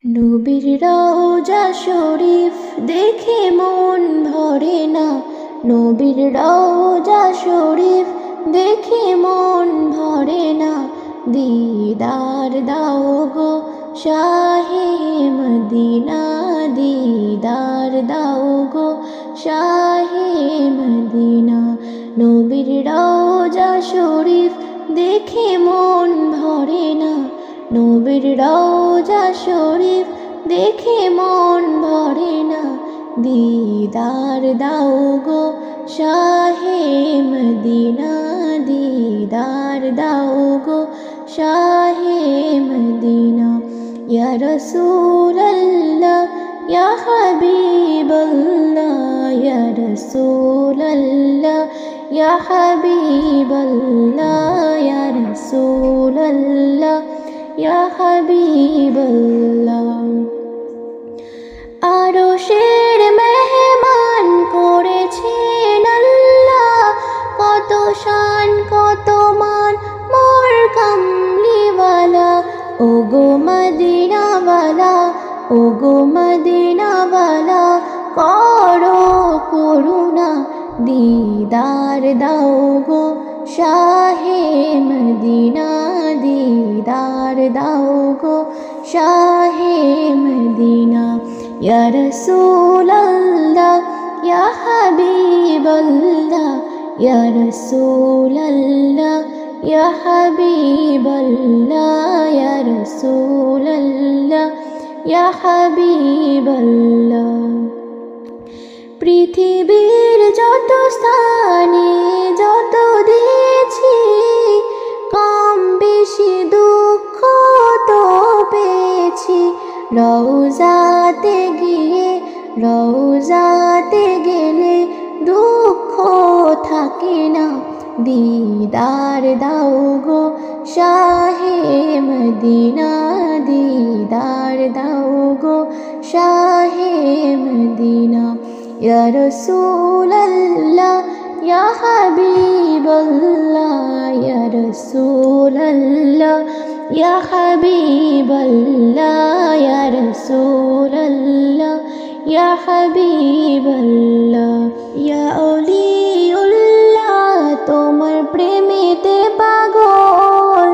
নবীর রওজা শরীফ দেখে মন ভরে না। নবীর রওজা শরীফ দেখে মন ভরে না। দিদার দাও গো শাহে মদিনা, দিদার দাও গো শাহে মদিনা। নবীর রওজা শরীফ দেখে মন ভরে না। নবীর রওজা শরীফ দেখে মন ভরে না। দিদার দাও গো শাহে মদিনা, দিদার দাও গো শাহে মদিনা। ইয়া রাসূলাল্লাহ ইয়া হাবিবাল্লাহ, ইয়া রাসূলাল্লাহ ইয়া হাবিবাল্লাহ, ইয়া রাসূলাল্লাহ ইয়া হাবিবাল্লাহ। আরশের মেহমান করেছেন আল্লাহ, কত শান কত মান মোর কামলিওয়ালা। ওগো মদিনাওয়ালা, ওগো মদিনাওয়ালা, করো করুণা, দিদার দাও গো শাহে মদিনা, দিদার দাও গো শাহে মদিনা। ইয়া রাসূলাল্লাহ ইয়া হাবিবাল্লাহ, ইয়া রাসূলাল্লাহ ইয়া হাবিবাল্লাহ, ইয়া রাসূলাল্লাহ ইয়া হাবিবাল্লাহ। পৃথিবীর যত স্থানে যত দিয়েছি, কম বেশি দুঃখ তো পেয়েছি। রওজাতে গিয়ে, রওজাতে গেলে দুঃখ থাকে না। দিদার দাও গো শাহে মদিনা, দিদার দাও গো শাহে মদিনা। ইয়া রাসূলাল্লাহ ইয়া হাবিবাল্লাহ, ইয়া রাসূলাল্লাহ ইয়া হাবিবাল্লাহ, ইয়া রাসূলাল্লাহ ইয়া হাবিবাল্লাহ। ইয়া আউলিউল্লাহ তোমার প্রেমেতে পাগল,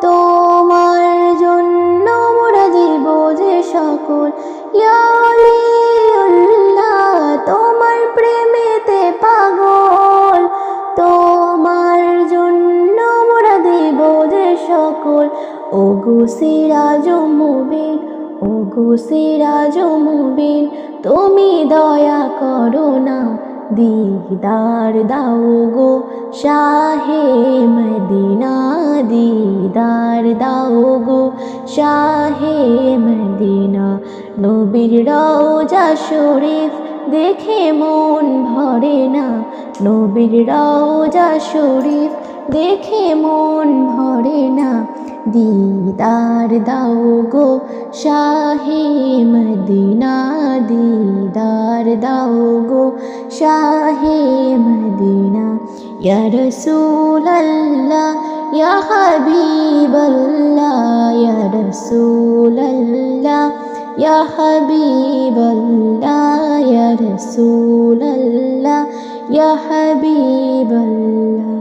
তোমার জন্য মোরা দিব যে সকল। ইয়া আউলিউল্লাহ তোমার প্রেমেতে পাগল, তোমার জন্য মোরা দিব যে সকল। ওগো সিরাজ মুবিন, ওগো সিরাজ মুবিন, তুমি দয়া করো না। দিদার দাও গো শাহে মদিনা, দিদার দাও গো শাহে মদিনা। নবীর রওজা শরীফ দেখে মন ভরে না। নবীর রওজা শরীফ দেখে মন ভরে না। দিদার দাও গো শাহে মদিনা, দিদার দাও গো শাহে মদিনা। ইয়া রাসূলাল্লাহ ইয়া হাবিবাল্লাহ, ইয়া রাসূলাল্লাহ ইয়া হাবিবাল্লাহ, ইয়া রাসূলাল্লাহ ইয়া হাবিবাল্লাহ।